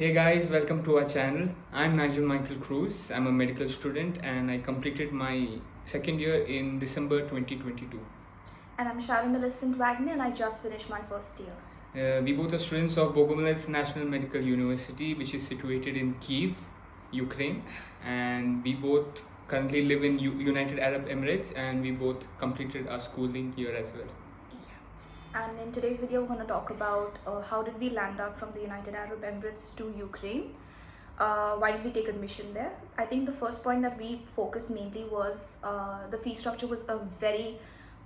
Hey guys, welcome to our channel. I'm Nigel Michael Cruz. I'm a medical student and I completed my second year in December 2022. And I'm Sharon Millicent Wagner and I just finished my first year. We both are students of Bogomolets National Medical University, which is situated in Kyiv, Ukraine. And we both currently live in United Arab Emirates, and we both completed our schooling here as well. And in today's video, we're going to talk about how did we land up from the United Arab Emirates to Ukraine. Why did we take admission there? I think the first point that we focused mainly was the fee structure was a very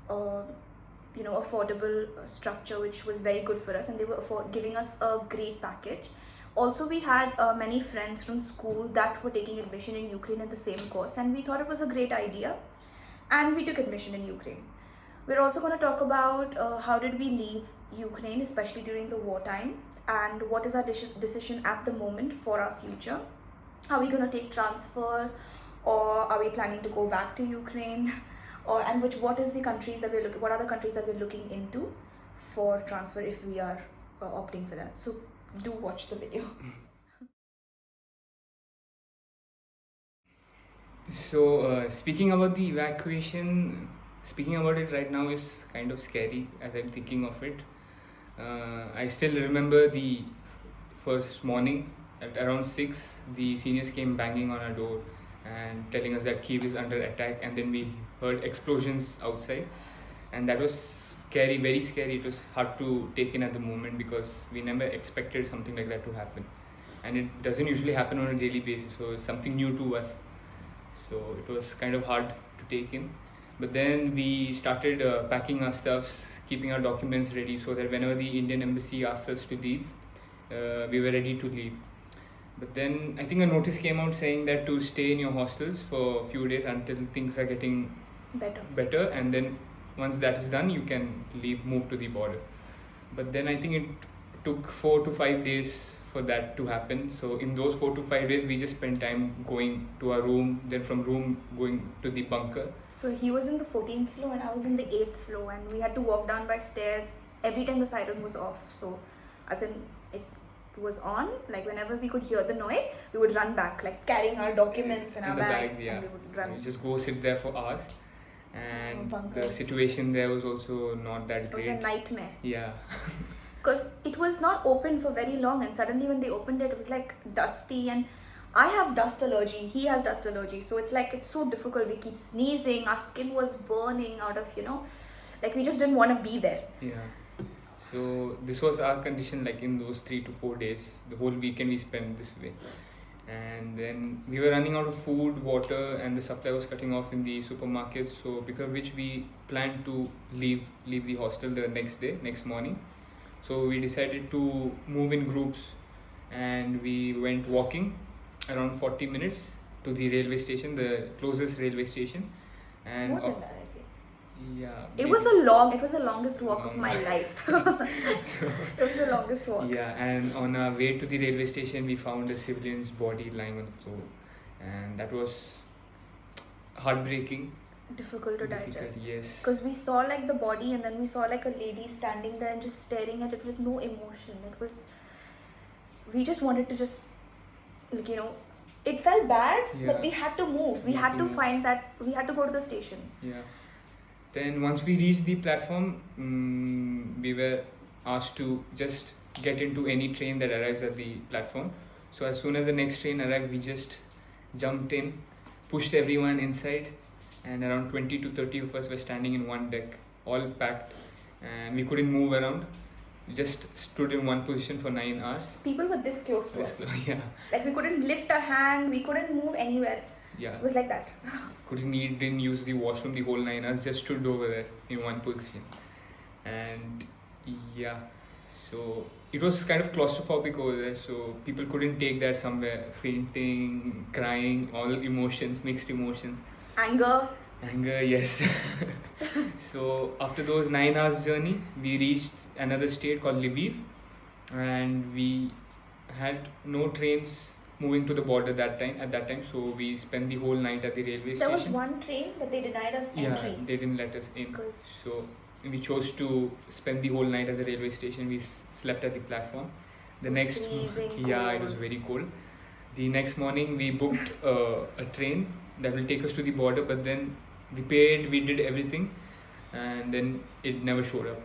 affordable structure, which was very good for us, and they were giving us a great package. Also, we had many friends from school that were taking admission in Ukraine in the same course, and we thought it was a great idea, and we took admission in Ukraine. We're also going to talk about how did we leave Ukraine, especially during the wartime, and what is our decision at the moment for our future. Are we going to take transfer, or are we planning to go back to Ukraine, what are the countries that we're looking into for transfer if we are opting for that. So do watch the video. So speaking about the evacuation, speaking about it right now is kind of scary as I'm thinking of it. I still remember the first morning at around 6, the seniors came banging on our door and telling us that Kyiv is under attack, and then we heard explosions outside, and that was scary, very scary. It was hard to take in at the moment because we never expected something like that to happen, and it doesn't usually happen on a daily basis, so it's something new to us. So it was kind of hard to take in. But then we started packing our stuffs, keeping our documents ready so that whenever the Indian embassy asked us to leave, we were ready to leave. But then I think a notice came out saying that to stay in your hostels for a few days until things are getting better, and then once that is done, you can move to the border. But then I think it took 4 to 5 days for that to happen. So in those 4 to 5 days, we just spent time going to our room, then from room going to the bunker. So he was in the 14th floor and I was in the 8th floor, and we had to walk down by stairs every time the siren was off. So as in it was on, like whenever we could hear the noise, we would run back, like carrying our documents in our bag, yeah. And we would run. We just go sit there for hours. And the situation there was also not that great. It was a nightmare. Yeah. Because it was not open for very long, and suddenly when they opened it, it was like dusty, and I have dust allergy, he has dust allergy, so it's like it's so difficult. We keep sneezing, our skin was burning out of, like we just didn't want to be there. Yeah. So this was our condition, like in those 3 to 4 days. The whole weekend we spent this way. And then we were running out of food, water, and the supply was cutting off in the supermarkets. So because of which we planned to leave the hostel the next morning. So we decided to move in groups, and we went walking around 40 minutes to the railway station, the closest railway station. And more than that, I feel. Yeah. It was the longest walk of my life. It was the longest walk. Yeah, and on our way to the railway station, we found a civilian's body lying on the floor, and that was heartbreaking. Difficult to digest. Yes. Because we saw like the body, and then we saw like a lady standing there and just staring at it with no emotion. We just wanted to it felt bad, yeah. But we had to move. We had to go to the station. Yeah. Then once we reached the platform, we were asked to just get into any train that arrives at the platform. So as soon as the next train arrived, we just jumped in, pushed everyone inside, and around 20 to 30 of us were standing in one deck, all packed, and we couldn't move around. We just stood in one position for 9 hours. People were this close to us. Yeah. Like we couldn't lift a hand, we couldn't move anywhere. Yeah. It was like that. Didn't use the washroom the whole 9 hours, just stood over there in one position. And yeah, so it was kind of claustrophobic over there, so people couldn't take that somewhere. Fainting, crying, all emotions, mixed emotions. Anger, yes. So after those 9 hours journey, we reached another state called Lviv, and we had no trains moving to the border at that time, so we spent the whole night at the railway station. There was one train, but they denied us entry. Yeah, they didn't let us in. So we chose to spend the whole night at the railway station. We slept at the platform, The It was next freezing yeah, it cold. was very cold. The next morning we booked a train that will take us to the border, but then we paid, we did everything, and then it never showed up.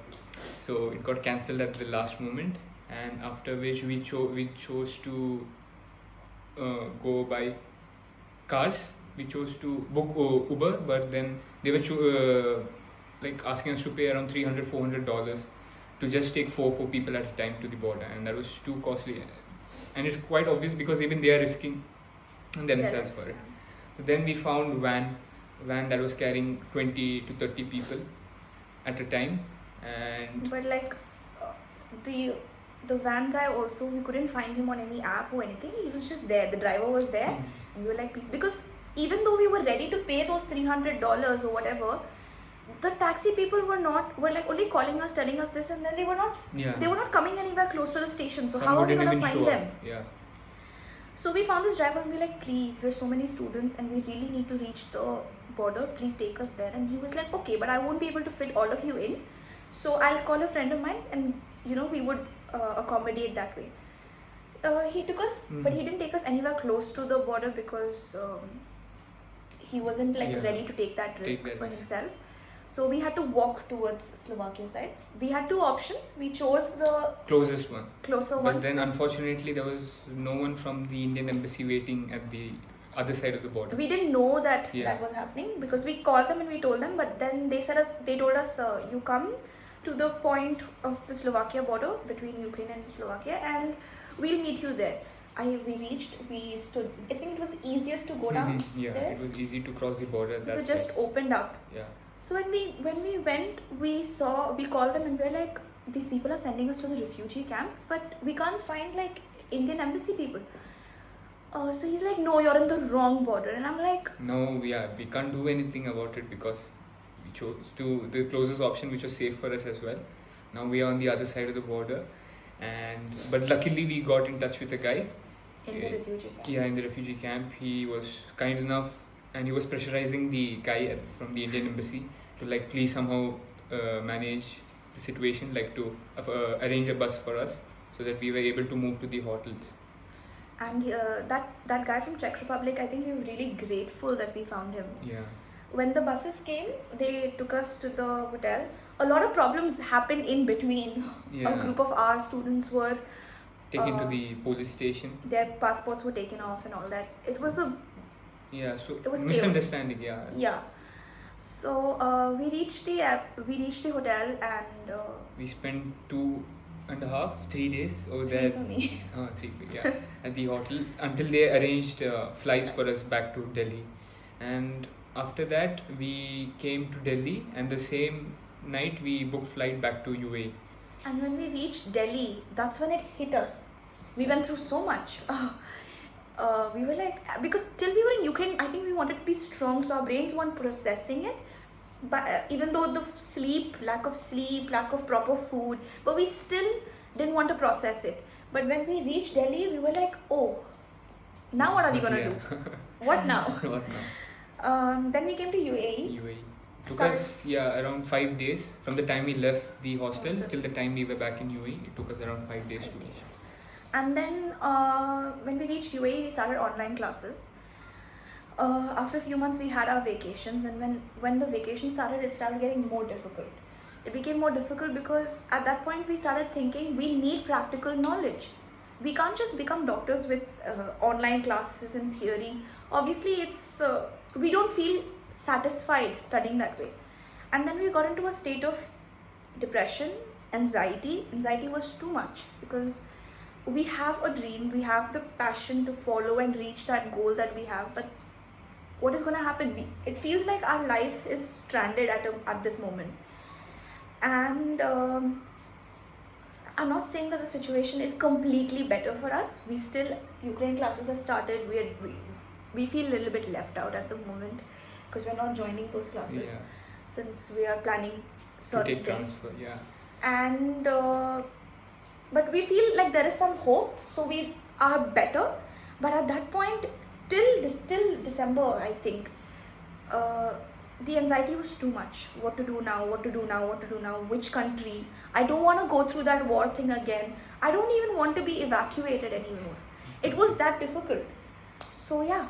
So it got cancelled at the last moment, and after which we chose to go by cars. We chose to book Uber, but then they were like asking us to pay around $300-400 to just take four people at a time to the border, and that was too costly. And it's quite obvious because even they are risking themselves for it. So then we found van that was carrying 20 to 30 people at a time, and But like uh, the the van guy also, we couldn't find him on any app or anything. He was just there. The driver was there, and we were like, please, because even though we were ready to pay those $300 or whatever, the taxi people were like only calling us, telling us this, and then they were not yeah, they were not coming anywhere close to the station. So some how are we wouldn't gonna even find show them? up. Yeah. So we found this driver and we were like, please, we're so many students and we really need to reach the border. Please take us there. And he was like, okay, but I won't be able to fit all of you in. So I'll call a friend of mine and we would accommodate that way. He took us, but he didn't take us anywhere close to the border because he wasn't like ready to take that risk for himself. So we had to walk towards Slovakia side. We had two options. We chose the closer one. But then unfortunately there was no one from the Indian embassy waiting at the other side of the border. We didn't know that that was happening because we called them and we told them, but then they told us you come to the point of the Slovakia border between Ukraine and Slovakia and we'll meet you there. We stood. I think it was easiest to go down there. It was easy to cross the border. So it just opened up. Yeah. So when we went, we called them and we were like, these people are sending us to the refugee camp, but we can't find like Indian embassy people. So he's like, no, you're in the wrong border, and I'm like, no, we can't do anything about it because we chose the closest option, which was safe for us as well. Now we are on the other side of the border, but luckily we got in touch with a guy in the refugee camp. Yeah, in the refugee camp. He was kind enough and he was pressurizing the guy from the Indian embassy to like please somehow manage the situation, like to arrange a bus for us so that we were able to move to the hotels. And that guy from Czech Republic, I think we were really grateful that we found him. Yeah. When the buses came, they took us to the hotel. A lot of problems happened in between. A group of our students were taken to the police station. Their passports were taken off and all that. It was a it was misunderstanding. Chaos. Yeah. So we reached the hotel and we spent 2.5-3 days over there. For me. 3 at the hotel until they arranged flights for us back to Delhi, and after that we came to Delhi, and the same night we booked flight back to UAE. And when we reached Delhi, that's when it hit us. We went through so much. We were like, because till we were in Ukraine, I think we wanted to be strong, so our brains weren't processing it. But even though the lack of proper food, but we still didn't want to process it. But when we reached Delhi, we were like, oh, now what are we gonna do? What now? What now? Then we came to UAE. Took us around 5 days from the time we left the hostel till the time we were back in UAE. It took us around 5 days to reach. And then when we reached UAE, we started online classes. After a few months, we had our vacations, and when the vacation started, it started getting more difficult. It became more difficult because at that point we started thinking we need practical knowledge. We can't just become doctors with online classes and theory. Obviously, we don't feel satisfied studying that way. And then we got into a state of depression, anxiety. Anxiety was too much because we have a dream, we have the passion to follow and reach that goal that we have, but what is going to happen? It feels like our life is stranded at this moment. And I'm not saying that the situation is completely better for us. Ukraine classes have started. We feel a little bit left out at the moment because we're not joining those classes since we are planning certain things. And but we feel like there is some hope, so we are better. But at that point, till December, I think, the anxiety was too much. What to do now? What to do now? What to do now? Which country? I don't want to go through that war thing again. I don't even want to be evacuated anymore. It was that difficult. So yeah.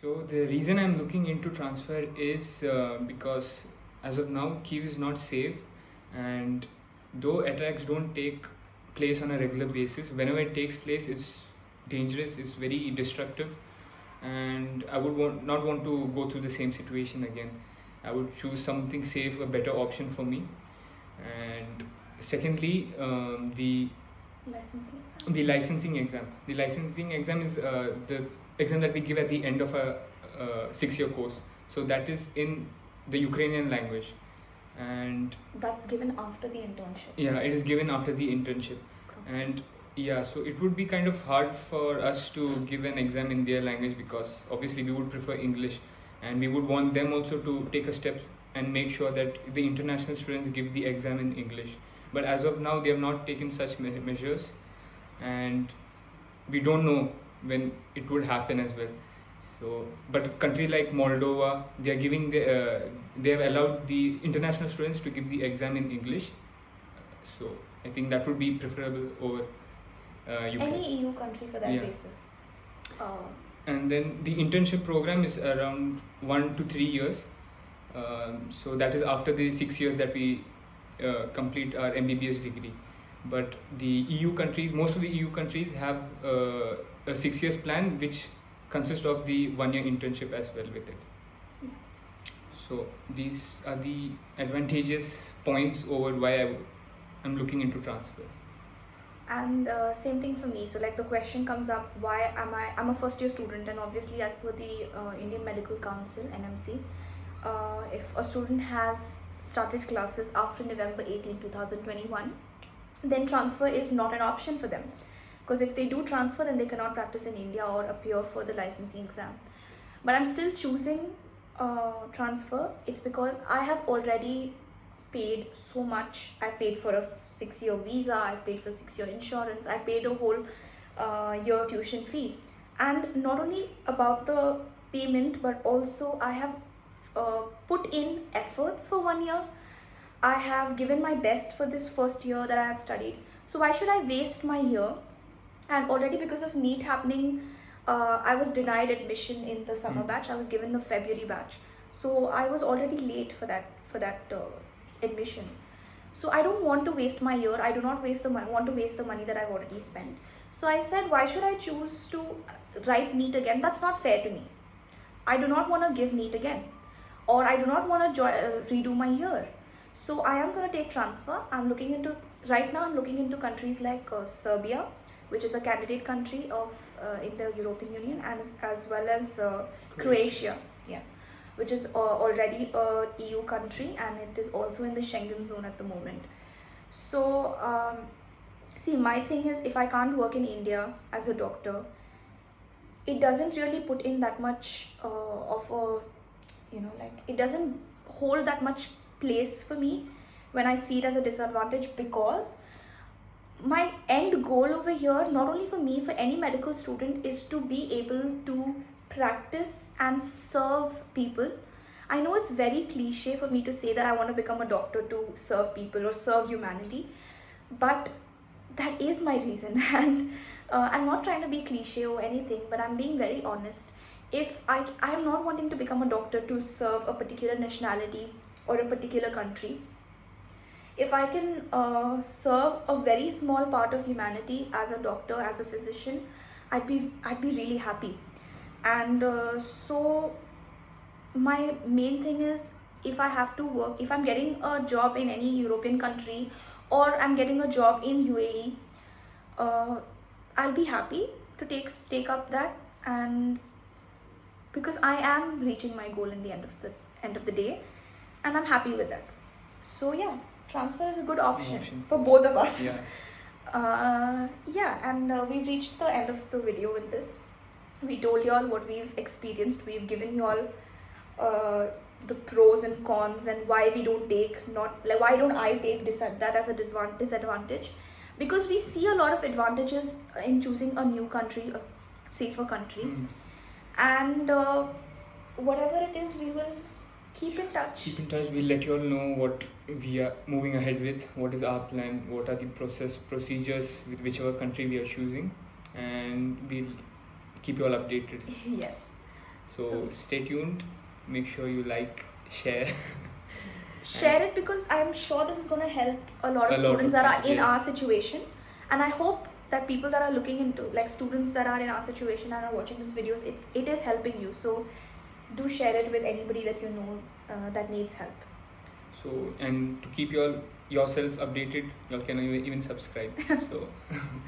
So the reason I'm looking into transfer is because as of now Kyiv is not safe, and though attacks don't take place on a regular basis, whenever it takes place it's dangerous, it's very destructive, and I would not want to go through the same situation again. I would choose something safe, a better option for me. And secondly, Licensing exam. the licensing exam. The licensing exam is the exam that we give at the end of a 6-year course. So that is in the Ukrainian language, and That's given after the internship. yeah, it is given after the internship. And yeah, so it would be kind of hard for us to give an exam in their language, because obviously we would prefer English, and we would want them also to take a step and make sure that the international students give the exam in English. But as of now, they have not taken such measures, and we don't know when it would happen as well. So, but a country like Moldova, they are giving they have allowed the international students to give the exam in English. So I think that would be preferable over UK. Any EU country for that Yeah. basis. And then the internship program is around 1 to 3 years. So that is after the 6 years that we complete our MBBS degree. But the EU countries, most of the EU countries have a 6 years plan, which consists of the 1-year internship as well with it. So these are the advantageous points over why I'm looking into transfer. And same thing for me. So like the question comes up, why am I'm a first year student, and obviously as per the Indian Medical Council, NMC, if a student has started classes after November 18, 2021, then transfer is not an option for them. Because if they do transfer, then they cannot practice in India or appear for the licensing exam. But I'm still choosing transfer. It's because I have already paid so much. I've paid for a 6-year visa, I've paid for 6-year insurance, I've paid a whole year tuition fee. And not only about the payment, but also I have put in efforts for 1 year. I have given my best for this first year that I have studied. So why should I waste my year? And already because of NEET happening, I was denied admission in the summer batch. I was given the February batch. So I was already late for that admission. So I don't want to waste my year. I do not want to waste the money that I've already spent. So I said, why should I choose to write NEET again? That's not fair to me. I do not want to give NEET again, or I do not want to redo my year. So I am going to take transfer. Right now I'm looking into countries like Serbia, which is a candidate country of in the European Union, and as well as Croatia, yeah, which is already a EU country, and it is also in the Schengen zone at the moment. So see, my thing is, if I can't work in India as a doctor, it doesn't really put in that much of a, it doesn't hold that much place for me when I see it as a disadvantage, because my end goal over here, not only for me, for any medical student, is to be able to practice and serve people. I know it's very cliche for me to say that I want to become a doctor to serve people or serve humanity, but that is my reason. And I'm not trying to be cliche or anything, but I'm being very honest. If I am not wanting to become a doctor to serve a particular nationality or a particular country. If I can serve a very small part of humanity as a doctor, as a physician, I'd be really happy. And so my main thing is, if I have to work, if I'm getting a job in any European country, or I'm getting a job in UAE, I'll be happy to take up that, and because I am reaching my goal in the end of the day, and I'm happy with that. So yeah, transfer is a good option for both of us. Yeah. And we've reached the end of the video with this. We told you all what we've experienced. We've given you all the pros and cons, and why we don't take, why don't I take that as a disadvantage. because we see a lot of advantages in choosing a new country, a safer country. And whatever it is, we will keep in touch. Keep in touch. We'll let you all know what we are moving ahead with, what is our plan, what are the procedures with whichever country we are choosing, and we'll keep you all updated. Yes. So stay tuned. Make sure you like, share. Share it, because I'm sure this is going to help a lot of students that are in our situation. And I hope that people that are looking into, like students that are in our situation and are watching these videos, it is helping you. So do share it with anybody that you know that needs help. So, and to keep yourself updated, you all can even subscribe. So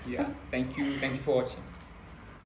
yeah, thank you for watching.